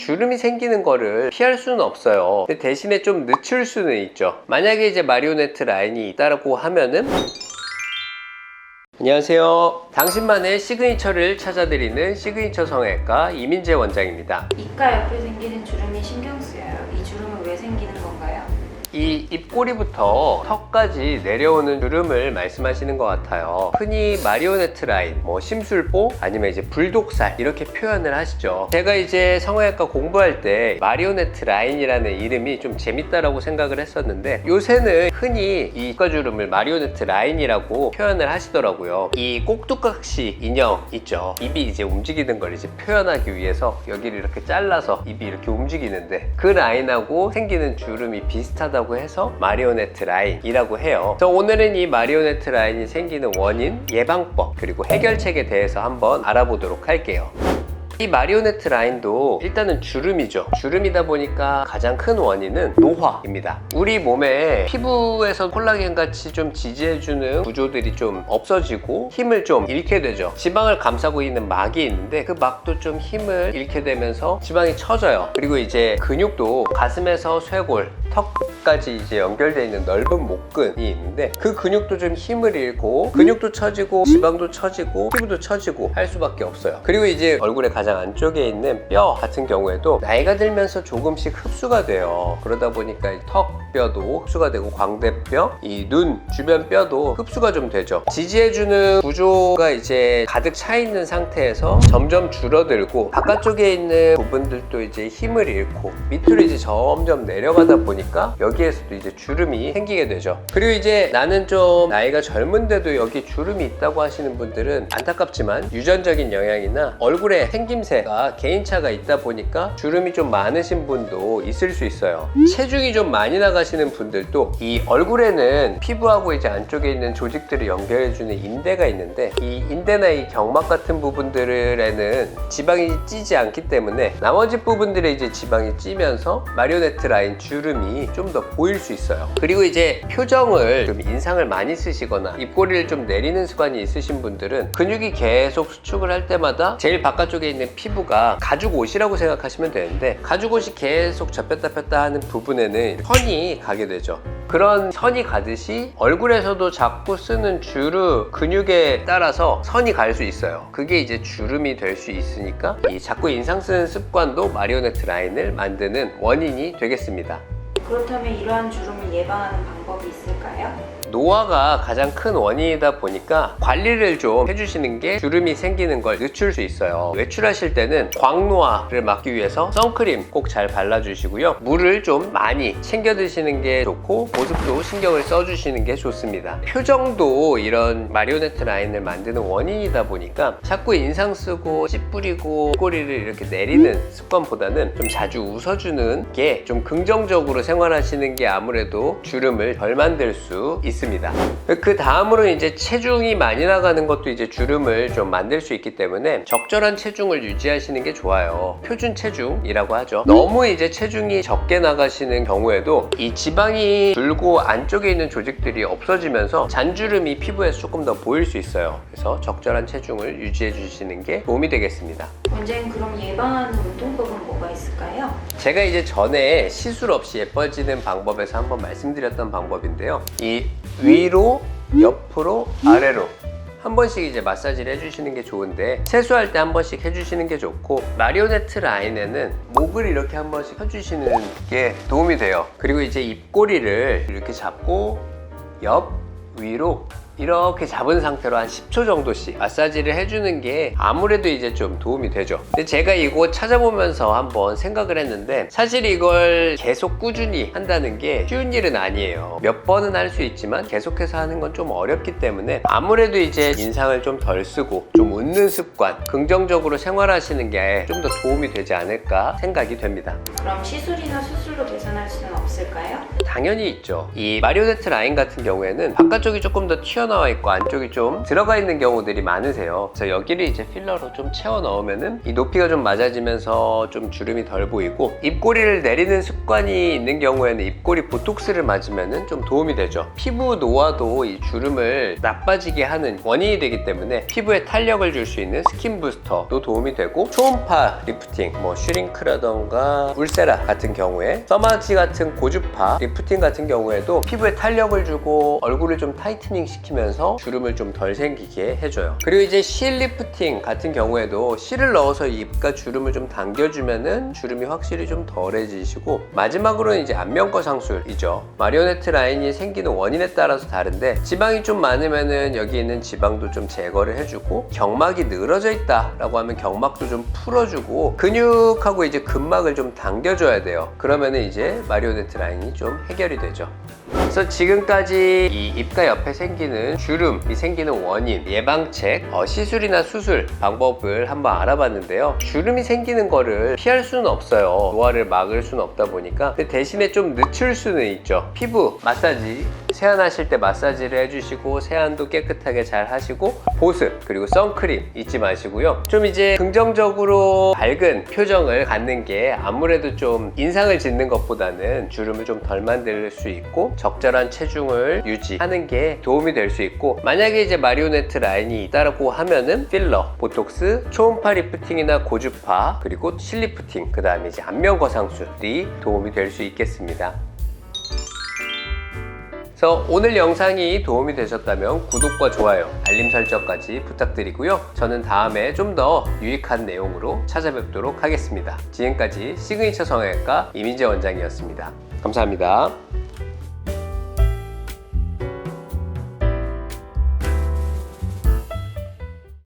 주름이 생기는 거를 피할 수는 없어요. 근데 대신에 좀 늦출 수는 있죠. 만약에 이제 마리오네트 라인이 있다고 하면은, 안녕하세요. 당신만의 시그니처를 찾아드리는 시그니처 성형외과 이민재 원장입니다. 입가 옆에 생기는 주름이 신경 쓰여요. 이 주름은 왜 생기는 건가요? 이 입꼬리부터 턱까지 내려오는 주름을 말씀하시는 것 같아요. 흔히 마리오네트 라인, 심술보, 아니면 이제 불독살 이렇게 표현을 하시죠. 제가 이제 성형외과 공부할 때 마리오네트 라인이라는 이름이 좀 재밌다라고 생각을 했었는데, 요새는 흔히 이 입가주름을 마리오네트 라인이라고 표현을 하시더라고요. 이 꼭두각시 인형 있죠. 입이 이제 움직이는 걸 이제 표현하기 위해서 여기를 이렇게 잘라서 입이 이렇게 움직이는데, 그 라인하고 생기는 주름이 비슷하다고 해서 마리오네트 라인이라고 해요. 그래서 오늘은 이 마리오네트 라인이 생기는 원인, 예방법, 그리고 해결책에 대해서 한번 알아보도록 할게요. 이 마리오네트 라인도 일단은 주름이죠. 주름이다 보니까 가장 큰 원인은 노화입니다. 우리 몸에 피부에서 콜라겐 같이 좀 지지해주는 구조들이 좀 없어지고 힘을 좀 잃게 되죠. 지방을 감싸고 있는 막이 있는데, 그 막도 좀 힘을 잃게 되면서 지방이 처져요. 그리고 이제 근육도 가슴에서 쇄골, 턱까지 이제 연결되어 있는 넓은 목근이 있는데, 그 근육도 좀 힘을 잃고 근육도 처지고 지방도 처지고 피부도 처지고 할 수밖에 없어요. 그리고 이제 얼굴에 가장 안쪽에 있는 뼈 같은 경우에도 나이가 들면서 조금씩 흡수가 돼요. 그러다 보니까 턱뼈도 흡수가 되고 광대뼈, 이 눈 주변 뼈도 흡수가 좀 되죠. 지지해주는 구조가 이제 가득 차 있는 상태에서 점점 줄어들고, 바깥쪽에 있는 부분들도 이제 힘을 잃고 밑으로 이제 점점 내려가다 보니까 여기에서도 이제 주름이 생기게 되죠. 그리고 이제 나는 좀 나이가 젊은데도 여기 주름이 있다고 하시는 분들은 안타깝지만 유전적인 영향이나 얼굴에 생김새가 개인차가 있다 보니까 주름이 좀 많으신 분도 있을 수 있어요. 체중이 좀 많이 나가시는 분들도 이 얼굴에는 피부하고 이제 안쪽에 있는 조직들을 연결해주는 인대가 있는데, 이 인대나 이 경막 같은 부분들에는 지방이 찌지 않기 때문에 나머지 부분들에 이제 지방이 찌면서 마리오네트 라인 주름이 좀 더 보일 수 있어요. 그리고 이제 표정을 좀 인상을 많이 쓰시거나 입꼬리를 좀 내리는 습관이 있으신 분들은 근육이 계속 수축을 할 때마다 제일 바깥쪽에 있는 피부가 가죽옷이라고 생각하시면 되는데, 가죽옷이 계속 접혔다 폈다 하는 부분에는 선이 가게 되죠. 그런 선이 가듯이 얼굴에서도 자꾸 쓰는 주름, 근육에 따라서 선이 갈 수 있어요. 그게 이제 주름이 될 수 있으니까 이 자꾸 인상 쓰는 습관도 마리오네트 라인을 만드는 원인이 되겠습니다. 그렇다면 이러한 주름을 예방하는 방법이 있을까요? 노화가 가장 큰 원인이다 보니까 관리를 좀 해주시는 게 주름이 생기는 걸 늦출 수 있어요. 외출하실 때는 광노화를 막기 위해서 선크림 꼭 잘 발라주시고요. 물을 좀 많이 챙겨 드시는 게 좋고, 보습도 신경을 써주시는 게 좋습니다. 표정도 이런 마리오네트 라인을 만드는 원인이다 보니까 자꾸 인상 쓰고 찌푸리고 꼬리를 이렇게 내리는 습관보다는 좀 자주 웃어주는 게, 좀 긍정적으로 생활하시는 게 아무래도 주름을 덜 만들 수 있습니다. 그 다음으로 이제 체중이 많이 나가는 것도 이제 주름을 좀 만들 수 있기 때문에 적절한 체중을 유지하시는 게 좋아요. 표준 체중이라고 하죠. 너무 이제 체중이 적게 나가시는 경우에도 이 지방이 줄고 안쪽에 있는 조직들이 없어지면서 잔주름이 피부에서 조금 더 보일 수 있어요. 그래서 적절한 체중을 유지해 주시는 게 도움이 되겠습니다. 원장님, 그럼 예방하는 운동법은 뭐가 있을까요? 제가 이제 전에 시술 없이 예뻐지는 방법에서 한번 말씀드렸던 방법인데요. 이 위로, 옆으로, 아래로 한 번씩 이제 마사지를 해주시는 게 좋은데, 세수할 때 한 번씩 해주시는 게 좋고, 마리오네트 라인에는 목을 이렇게 한 번씩 펴주시는 게 도움이 돼요. 그리고 이제 입꼬리를 이렇게 잡고 옆, 위로 이렇게 잡은 상태로 한 10초 정도씩 마사지를 해주는 게 아무래도 이제 좀 도움이 되죠. 근데 제가 이거 찾아보면서 한번 생각을 했는데, 사실 이걸 계속 꾸준히 한다는 게 쉬운 일은 아니에요. 몇 번은 할 수 있지만 계속해서 하는 건 좀 어렵기 때문에 아무래도 이제 인상을 좀 덜 쓰고 좀 웃는 습관, 긍정적으로 생활하시는 게 좀 더 도움이 되지 않을까 생각이 됩니다. 그럼 시술이나 수술로 개선할 수는 없을까요? 당연히 있죠. 이 마리오네트 라인 같은 경우에는 바깥쪽이 조금 더 튀어 튀어나와 있고 안쪽이 좀 들어가 있는 경우들이 많으세요. 그래서 여기를 이제 필러로 좀 채워 넣으면은 이 높이가 좀 맞아지면서 좀 주름이 덜 보이고, 입꼬리를 내리는 습관이 있는 경우에는 입꼬리 보톡스를 맞으면은 좀 도움이 되죠. 피부 노화도 이 주름을 나빠지게 하는 원인이 되기 때문에 피부에 탄력을 줄 수 있는 스킨 부스터도 도움이 되고, 초음파 리프팅, 뭐 슈링크라던가 울세라 같은 경우에, 써마지 같은 고주파 리프팅 같은 경우에도 피부에 탄력을 주고 얼굴을 좀 타이트닝 시키면서 주름을 좀 덜 생기게 해줘요. 그리고 이제 실 리프팅 같은 경우에도 실을 넣어서 입가 주름을 좀 당겨주면은 주름이 확실히 좀 덜해지시고, 마지막으로는 이제 안면거 상술이죠. 마리오네트 라인이 생기는 원인에 따라서 다른데, 지방이 좀 많으면은 여기 있는 지방도 좀 제거를 해주고, 경막이 늘어져 있다 라고 하면 경막도 좀 풀어주고, 근육하고 이제 근막을 좀 당겨줘야 돼요. 그러면은 이제 마리오네트 라인이 좀 해결이 되죠. 그래서 지금까지 이 입가 옆에 생기는 주름이 생기는 원인, 예방책, 시술이나 수술 방법을 한번 알아봤는데요. 주름이 생기는 거를 피할 수는 없어요. 노화를 막을 수는 없다 보니까. 근데 대신에 좀 늦출 수는 있죠. 피부 마사지, 세안하실 때 마사지를 해주시고, 세안도 깨끗하게 잘 하시고, 보습 그리고 선크림 잊지 마시고요. 좀 이제 긍정적으로 밝은 표정을 갖는 게 아무래도 좀 인상을 짓는 것보다는 주름을 좀 덜 만들 수 있고, 적절한 체중을 유지하는 게 도움이 될 수 있고, 만약에 이제 마리오네트 라인이 있다라고 하면은 필러, 보톡스, 초음파 리프팅이나 고주파, 그리고 실리프팅, 그 다음에 이제 안면거 상술이 도움이 될 수 있겠습니다. 그래서 오늘 영상이 도움이 되셨다면 구독과 좋아요, 알림 설정까지 부탁드리고요. 저는 다음에 좀 더 유익한 내용으로 찾아뵙도록 하겠습니다. 지금까지 시그니처 성형외과 이민재 원장이었습니다. 감사합니다.